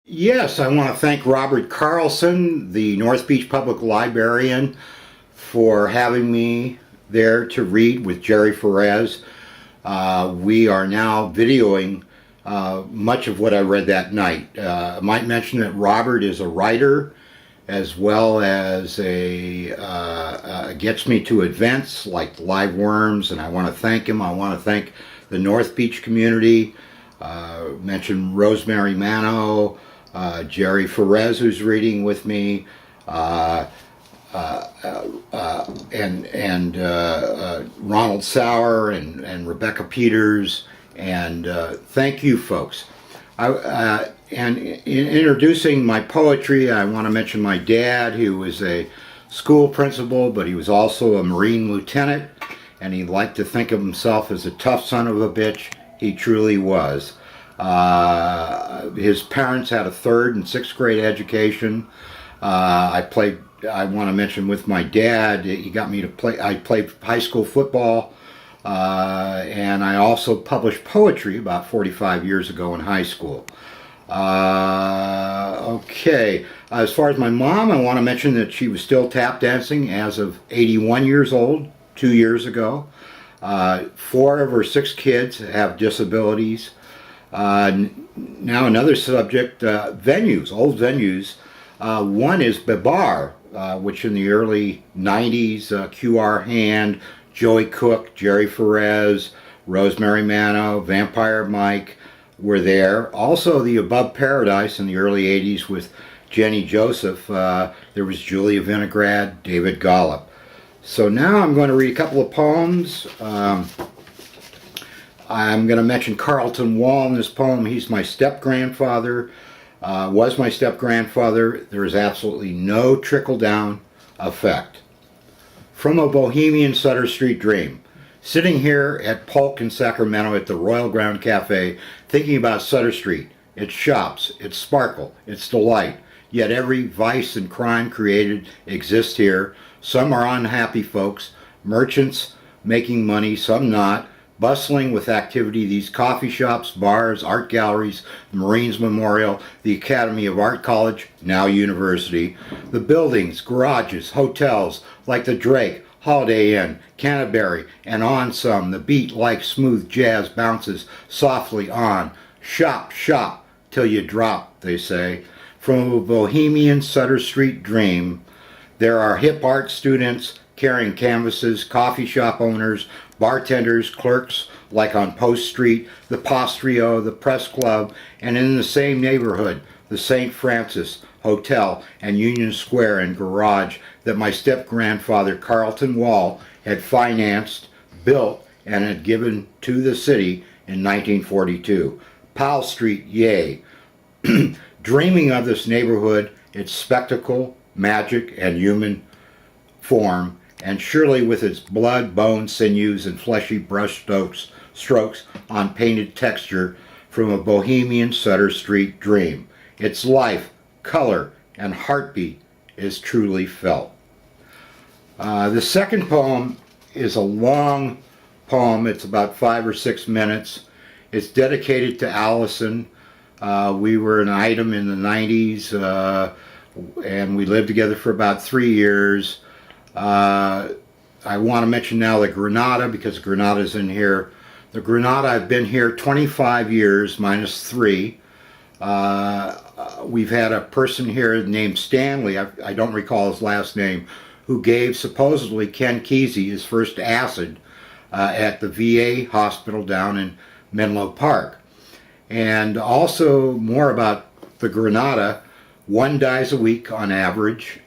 Yes, I want to thank Robert Carlson, the North Beach Public Librarian, for having me there to read with Jerry Ferez. We are now videoing much of what I read that night. I might mention that Robert is a writer as well as gets me to events like Live Worms, and I want to thank him. I want to thank the North Beach community. Mentioned Rosemary Mano, Jerry Ferez, who's reading with me, and Ronald Sauer and Rebecca Peters, and thank you, folks. And in introducing my poetry, I want to mention my dad, who was a school principal, but he was also a Marine lieutenant, and he liked to think of himself as a tough son of a bitch. He truly was. His parents had a 3rd and 6th grade education. I want to mention with my dad, he got me to play, I played high school football, and I also published poetry about 45 years ago in high school. Okay, as far as my mom, I want to mention that she was still tap dancing as of 81 years old, 2 years ago. 4 of her 6 kids have disabilities. Now another subject, venues, old venues. One is Bibar, which in the early 90s, QR Hand, Joey Cook, Jerry Ferez, Rosemary Mano, Vampire Mike were there. Also the Above Paradise in the early 80s with Jenny Joseph. There was Julia Vinograd, David Gollop. So now I'm going to read a couple of poems. I'm going to mention Carlton Wall in this poem. He's my step-grandfather, was my step-grandfather. There is absolutely no trickle-down effect. From a Bohemian Sutter Street Dream. Sitting here at Polk in Sacramento at the Royal Ground Cafe, thinking about Sutter Street, its shops, its sparkle, its delight. Yet every vice and crime created exists here. Some are unhappy folks, merchants making money, some not. Bustling with activity, these coffee shops, bars, art galleries, the Marines Memorial, the Academy of Art College, now University, the buildings, garages, hotels, like the Drake, Holiday Inn, Canterbury, and on some, the beat like smooth jazz bounces softly on. Shop, shop, till you drop, they say. From a Bohemian Sutter Street dream, there are hip art students carrying canvases, coffee shop owners, bartenders, clerks, like on Post Street, the Postrio, the Press Club, and in the same neighborhood, the St. Francis Hotel and Union Square and garage that my step-grandfather Carlton Wall had financed, built, and had given to the city in 1942. Powell Street, yay. Dreaming of this neighborhood, its spectacle, magic, and human form, and surely with its blood, bone, sinews, and fleshy brush strokes on painted texture from a Bohemian Sutter Street dream. Its life, color, and heartbeat is truly felt. The second poem is a long poem. It's about 5 or 6 minutes. It's dedicated to Allison. We were an item in the 90s, and we lived together for about 3 years. I want to mention now the Granada, because Granada's in here. The Granada, I've been here 25 years, minus 3. We've had a person here named Stanley, I don't recall his last name, who gave supposedly Ken Kesey his first acid at the VA hospital down in Menlo Park. And also more about the Granada. 1 dies a week on average.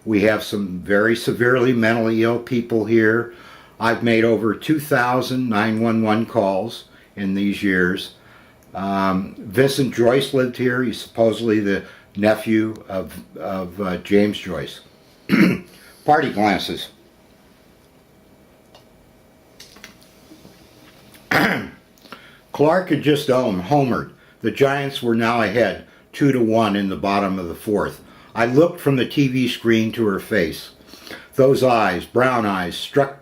We have some very severely mentally ill people here. I've made over 2,000 911 calls in these years. Vincent Joyce lived here. He's supposedly the nephew of James Joyce. Party glasses. Clark had just homered. The Giants were now ahead, 2-1 in the bottom of the 4th. I looked from the TV screen to her face. Those eyes, brown eyes, struck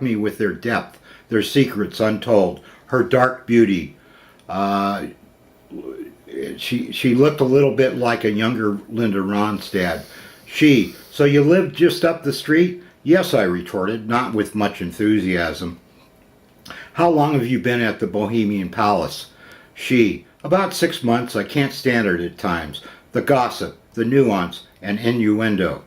me with their depth, their secrets untold, her dark beauty, She looked a little bit like a younger Linda Ronstadt. She, so you lived just up the street? Yes, I retorted, not with much enthusiasm. How long have you been at the Bohemian Palace? She, about 6 months. I can't stand it at times. The gossip, the nuance, and innuendo.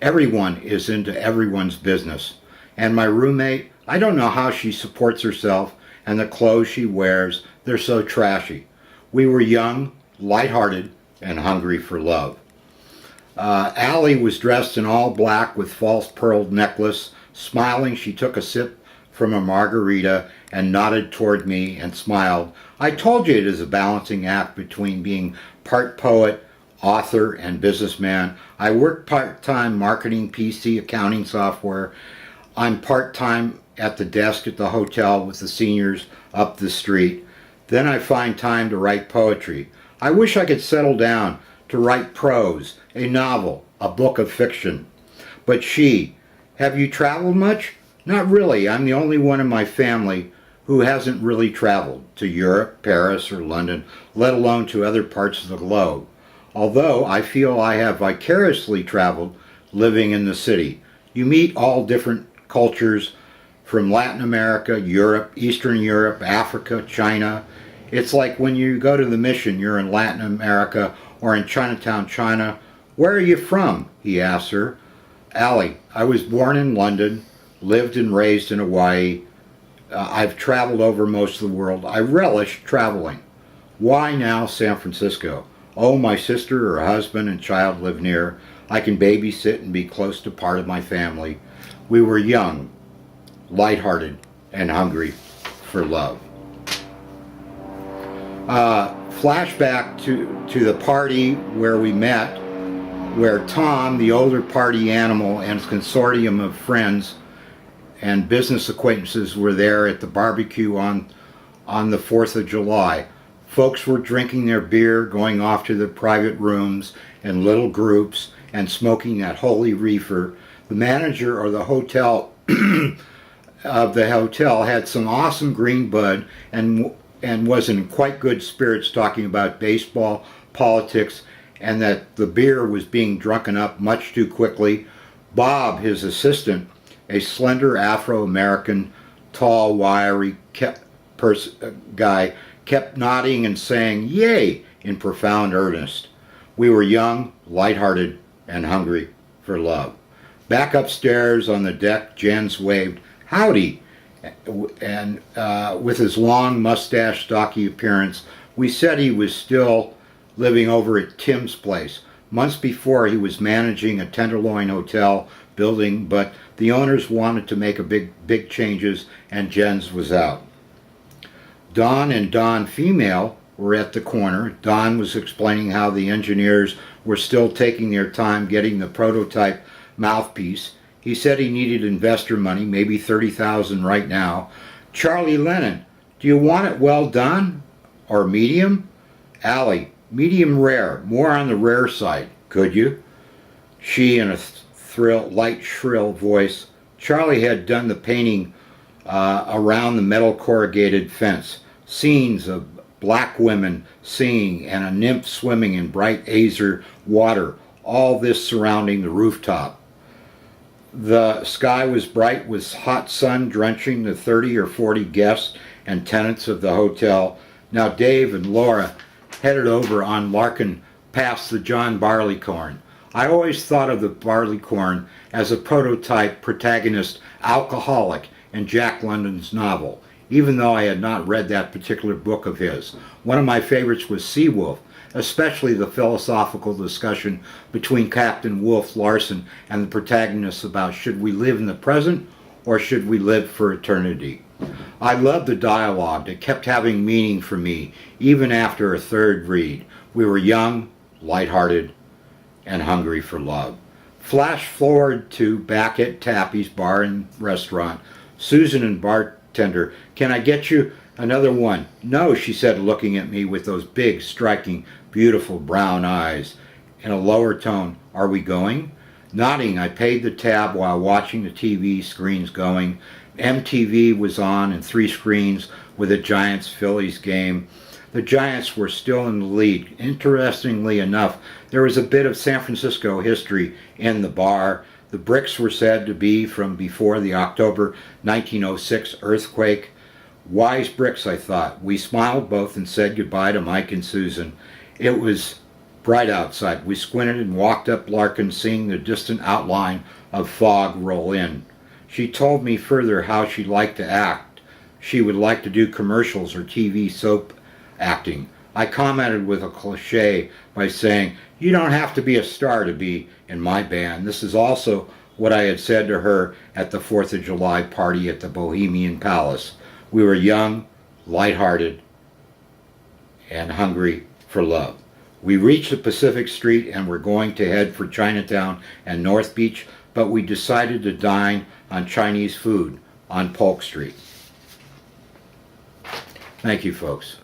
Everyone is into everyone's business. And my roommate, I don't know how she supports herself, and the clothes she wears, they're so trashy. We were young, lighthearted, and hungry for love. Allie was dressed in all black with false pearl necklace. Smiling, she took a sip from a margarita and nodded toward me and smiled. I told you it is a balancing act between being part poet, author, and businessman. I work part-time marketing, PC, accounting software. I'm part-time at the desk at the hotel with the seniors up the street. Then I find time to write poetry. I wish I could settle down to write prose, a novel, a book of fiction. But she, have you traveled much? Not really. I'm the only one in my family who hasn't really traveled to Europe, Paris, or London, let alone to other parts of the globe. Although I feel I have vicariously traveled living in the city. You meet all different cultures from Latin America, Europe, Eastern Europe, Africa, China. It's like when you go to the mission, you're in Latin America or in Chinatown, China. Where are you from? He asked her. Allie, I was born in London, lived and raised in Hawaii. I've traveled over most of the world. I relish traveling. Why now San Francisco? Oh, my sister, her husband, and child live near. I can babysit and be close to part of my family. We were young, lighthearted, and hungry for love. Flashback to the party where we met, where Tom, the older party animal, and his consortium of friends and business acquaintances were there at the barbecue on the 4th of July. Folks were drinking their beer, going off to their private rooms in little groups, and smoking that holy reefer. The manager or the hotel of the hotel had some awesome green bud and was in quite good spirits, talking about baseball, politics, and that the beer was being drunken up much too quickly. Bob, his assistant, a slender Afro-American, tall, wiry guy, kept nodding and saying, "Yay," in profound earnest. We were young, lighthearted, and hungry for love. Back upstairs on the deck, Jens waved, "Howdy," and with his long mustache, stocky appearance, we said he was still living over at Tim's place. Months before, he was managing a Tenderloin hotel building, but the owners wanted to make big changes, and Jens was out. Don and Don Female were at the corner. Don was explaining how the engineers were still taking their time getting the prototype mouthpiece. He said he needed investor money, maybe $30,000 right now. Charlie Lennon, do you want it well done or medium? Allie, medium rare, more on the rare side, could you? She, in a light, shrill voice. Charlie had done the painting around the metal corrugated fence. Scenes of black women singing and a nymph swimming in bright azure water, all this surrounding the rooftop. The sky was bright with hot sun drenching the 30 or 40 guests and tenants of the hotel. Now Dave and Laura headed over on Larkin past the John Barleycorn. I always thought of the Barleycorn as a prototype protagonist alcoholic in Jack London's novel, even though I had not read that particular book of his. One of my favorites was Seawolf, especially the philosophical discussion between Captain Wolf Larsen and the protagonist about should we live in the present or should we live for eternity. I loved the dialogue. It kept having meaning for me, even after a third read. We were young, lighthearted, and hungry for love. Flash forward to back at Tappy's bar and restaurant. Susan and bartender, can I get you another one? No, she said, looking at me with those big, striking, beautiful brown eyes. In a lower tone, are we going? Nodding, I paid the tab while watching the TV screens going. MTV was on and 3 screens with a Giants-Phillies game. the Giants were still in the lead. Interestingly enough, there was a bit of San Francisco history in the bar. The bricks were said to be from before the October 1906 earthquake. Wise bricks, I thought. We smiled both and said goodbye to Mike and Susan. It was bright outside. We squinted and walked up Larkin, seeing the distant outline of fog roll in. She told me further how she liked to act. She would like to do commercials or TV soap acting. I commented with a cliche by saying, "You don't have to be a star to be in my band." This is also what I had said to her at the 4th of July party at the Bohemian Palace. We were young, lighthearted, and hungry for love. We reached the Pacific Street and were going to head for Chinatown and North Beach, but we decided to dine on Chinese food on Polk Street. Thank you, folks.